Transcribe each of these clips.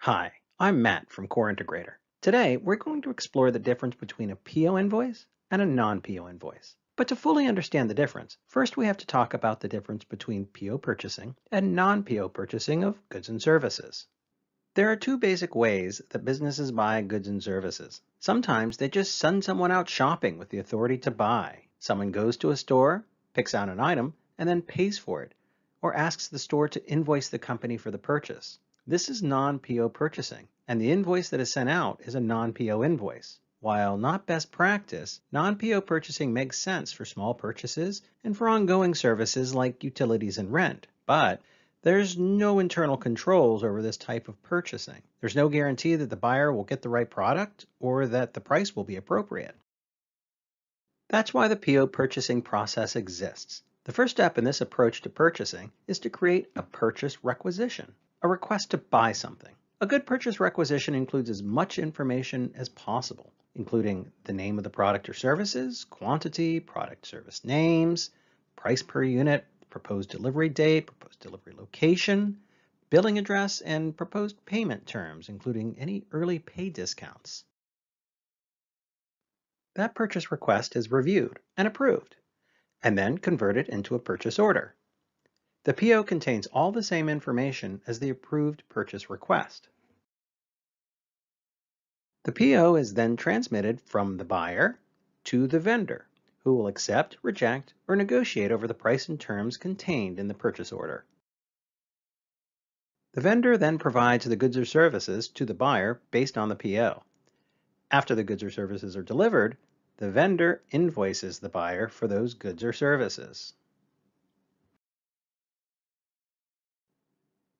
Hi, I'm Matt from CoreIntegrator. Today, we're going to explore the difference between a PO invoice and a non-PO invoice. But to fully understand the difference, first we have to talk about the difference between PO purchasing and non-PO purchasing of goods and services. There are two basic ways that businesses buy goods and services. Sometimes they just send someone out shopping with the authority to buy. Someone goes to a store, picks out an item, and then pays for it, or asks the store to invoice the company for the purchase. This is non-PO purchasing, and the invoice that is sent out is a non-PO invoice. While not best practice, non-PO purchasing makes sense for small purchases and for ongoing services like utilities and rent, but there's no internal controls over this type of purchasing. There's no guarantee that the buyer will get the right product or that the price will be appropriate. That's why the PO purchasing process exists. The first step in this approach to purchasing is to create a purchase requisition, a request to buy something. A good purchase requisition includes as much information as possible, including the name of the product or services, quantity, product service names, price per unit, proposed delivery date, proposed delivery location, billing address, and proposed payment terms, including any early pay discounts. That purchase request is reviewed and approved, and then converted into a purchase order. The PO contains all the same information as the approved purchase request. The PO is then transmitted from the buyer to the vendor, who will accept, reject, or negotiate over the price and terms contained in the purchase order. The vendor then provides the goods or services to the buyer based on the PO. After the goods or services are delivered, the vendor invoices the buyer for those goods or services.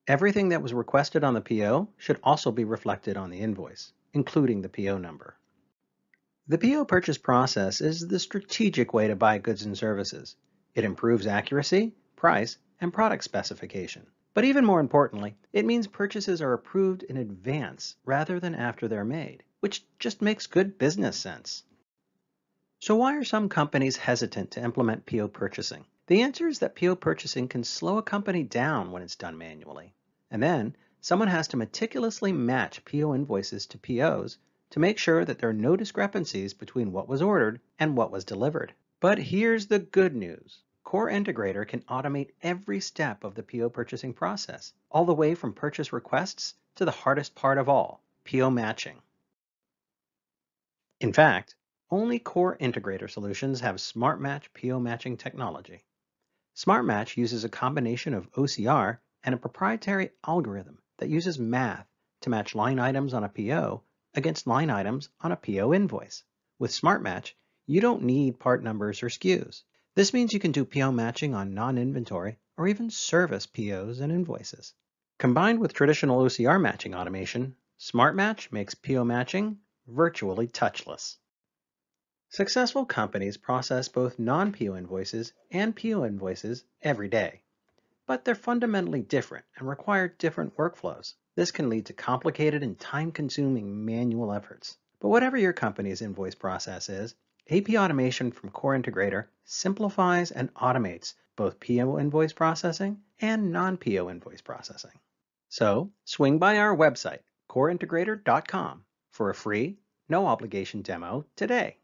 Everything that was requested on the PO should also be reflected on the invoice, including the PO number. The PO purchase process is the strategic way to buy goods and services. It improves accuracy, price, and product specification. But even more importantly, it means purchases are approved in advance rather than after they're made, which just makes good business sense. So why are some companies hesitant to implement PO purchasing? The answer is that PO purchasing can slow a company down when it's done manually. And then someone has to meticulously match PO invoices to POs to make sure that there are no discrepancies between what was ordered and what was delivered. But here's the good news. CoreIntegrator can automate every step of the PO purchasing process, all the way from purchase requests to the hardest part of all, PO matching. In fact, only CoreIntegrator solutions have Smart Match PO matching technology. Smart Match uses a combination of OCR and a proprietary algorithm that uses math to match line items on a PO against line items on a PO invoice. With Smart Match, you don't need part numbers or SKUs. This means you can do PO matching on non-inventory or even service POs and invoices. Combined with traditional OCR matching automation, Smart Match makes PO matching virtually touchless. Successful companies process both non-PO invoices and PO invoices every day, but they're fundamentally different and require different workflows. This can lead to complicated and time-consuming manual efforts. But whatever your company's invoice process is, AP Automation from CoreIntegrator simplifies and automates both PO invoice processing and non-PO invoice processing. So swing by our website, coreintegrator.com, for a free, no obligation demo today.